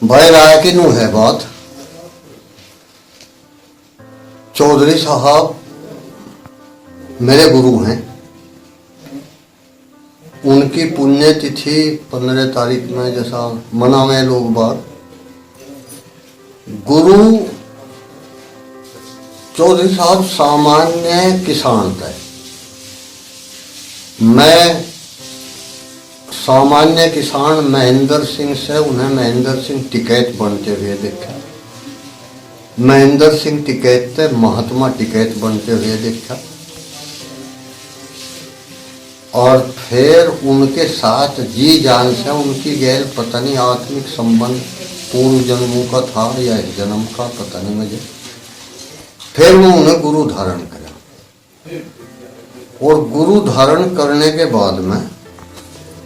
भाई राय की नू है बात। चौधरी साहब मेरे गुरु हैं। उनकी पुण्यतिथि 15 तारीख में जैसा मनावे लोग बात। गुरु चौधरी साहब सामान्य किसान थे। मैं सामान्य किसान महेंद्र सिंह से उन्हें महेंद्र सिंह टिकैत बनते हुए देखा। महेंद्र सिंह टिकैत से महात्मा टिकैत बनते हुए देखा। और फिर उनके साथ जी जान से उनकी गैर पता नहीं आत्मिक संबंध पूर्व जन्मों का था या इस जन्म का, पता नहीं मुझे। फिर मैं उन्हें गुरु धारण करा और गुरु धारण करने के बाद में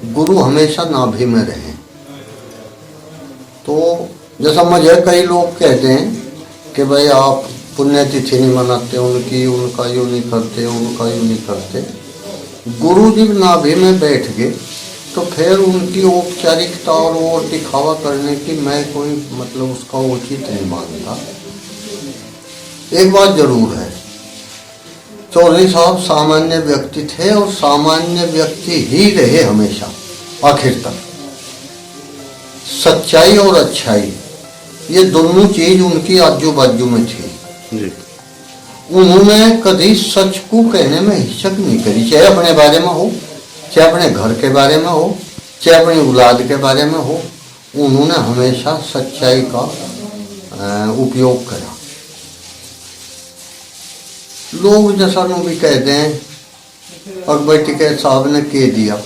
गुरु हमेशा नाभि में रहे। तो जैसा मुझे कई लोग कहते हैं कि भाई आप पुण्यतिथि नहीं मनाते उनकी, उनका यूँ नहीं करते, उनका यूँ नहीं करते। गुरु जी नाभि में बैठ गए तो फिर उनकी औपचारिकता और दिखावा करने की मैं कोई मतलब उसका उचित नहीं मानता। एक बात जरूर है, चौधरी साहब सामान्य व्यक्ति थे और सामान्य व्यक्ति ही रहे हमेशा आखिर तक। सच्चाई और अच्छाई ये दोनों चीज उनकी आजू बाजू में थी जी। उन्होंने कभी सच को कहने में हिचक नहीं करी, चाहे अपने बारे में हो, चाहे अपने घर के बारे में हो, चाहे अपनी औलाद के बारे में हो। उन्होंने हमेशा सच्चाई का उपयोग करा। लोग जैसा नु भी कहते हैं अकबर टिकैत साहब ने कह दिया,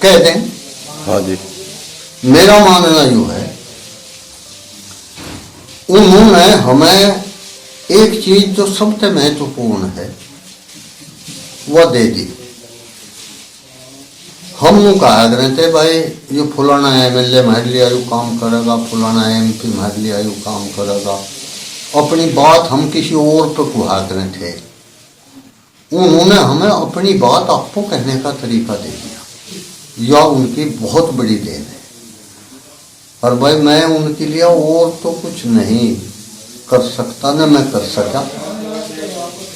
कह दें। हाँ जी। मेरा मानना यूँ है, उन्होंने हमें एक चीज जो सबसे महत्वपूर्ण है वह दे दी। हम नु कहा करते भाई ये फलाना MLA हमारे लिए आयु काम करेगा, फलाना MP हमारे लिए आयु काम करेगा। अपनी बात हम किसी और पे कुहा करे थे। उन्होंने हमें अपनी बात आपको कहने का तरीका दे दिया, यह उनकी बहुत बड़ी देन है। और भाई मैं उनके लिए और तो कुछ नहीं कर सकता, न मैं कर सका।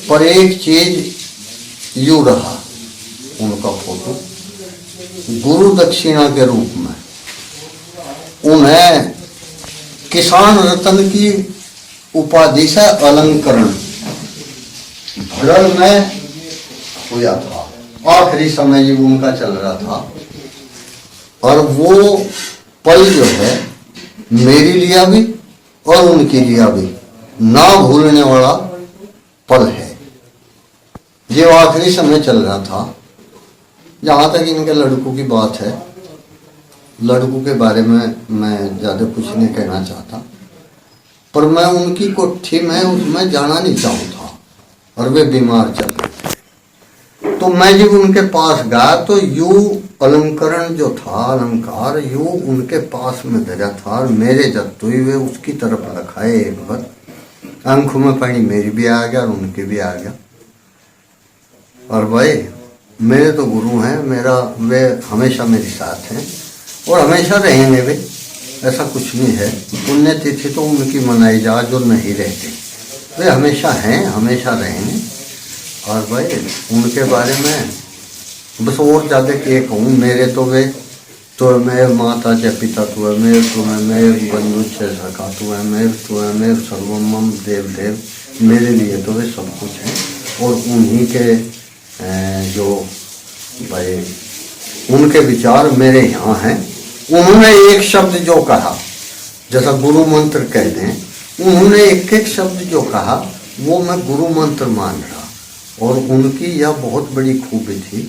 पर एक चीज यूँ रहा उनका फोटो गुरु दक्षिणा के रूप में उन्हें किसान रत्न की उपाधि से अलंकरण भरल में हुआ था। आखिरी समय जब उनका चल रहा था और वो पल जो है मेरे लिए भी और उनके लिए भी ना भूलने वाला पल है। जो आखिरी समय चल रहा था, जहाँ तक इनके लड़कों की बात है, लड़कों के बारे में मैं ज़्यादा कुछ नहीं कहना चाहता, पर मैं उनकी कोठी में उसमें जाना नहीं चाहता और वे बीमार चल रहे थे। तो मैं जब उनके पास गया तो यूं अलंकरण जो था, अलंकार यूं उनके पास में धरा था और मेरे जब हुई वे उसकी तरफ रखाए। एक बार आंखों में पानी मेरी भी आ गया और उनके भी आ गया। और भाई मेरे तो गुरु हैं, मेरा वे हमेशा मेरे साथ हैं और हमेशा रहेंगे वे, ऐसा कुछ नहीं है। पुण्यतिथि तो उनकी मनाई जा जो नहीं रहते, वे हमेशा हैं, हमेशा रहेंगे। और भाई उनके बारे में बस और ज़्यादा क्या कहूँ, मेरे तो वे तो मैं माता च पिता तू है, मेरे तो मैं बंधु च सखा तू है, मेरे सर्वमम देव देव। मेरे लिए तो वे सब कुछ हैं और उन्हीं के जो भाई उनके विचार मेरे यहाँ हैं। उन्होंने एक शब्द जो कहा, जैसा गुरु मंत्र कहते हैं, उन्होंने एक एक शब्द जो कहा वो मैं गुरु मंत्र मान रहा। और उनकी यह बहुत बड़ी खूबी थी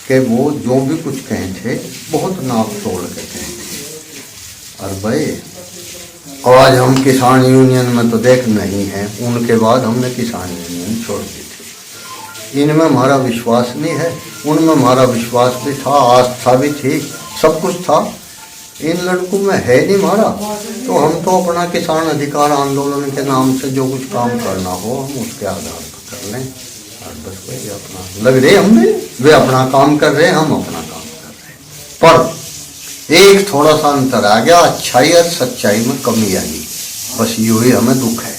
कि वो जो भी कुछ कहे थे बहुत नाप तोड़ के कहे थे। और भाई आज हम किसान यूनियन में तो देख नहीं है, उनके बाद हमने किसान यूनियन छोड़ दी थी। इनमें हमारा विश्वास नहीं है, उनमें हमारा विश्वास भी था, आस्था भी थी, सब कुछ था। इन लड़कों में है नहीं हमारा। तो हम तो अपना किसान अधिकार आंदोलन के नाम से जो कुछ काम करना हो हम उसके आधार पर कर लें। और बस वही अपना लग रहे हम भी, वे अपना काम कर रहे हैं, हम अपना काम कर रहे हैं। पर एक थोड़ा सा अंतर आ गया, अच्छाई और सच्चाई में कमी आ गई, बस यही हमें दुख है।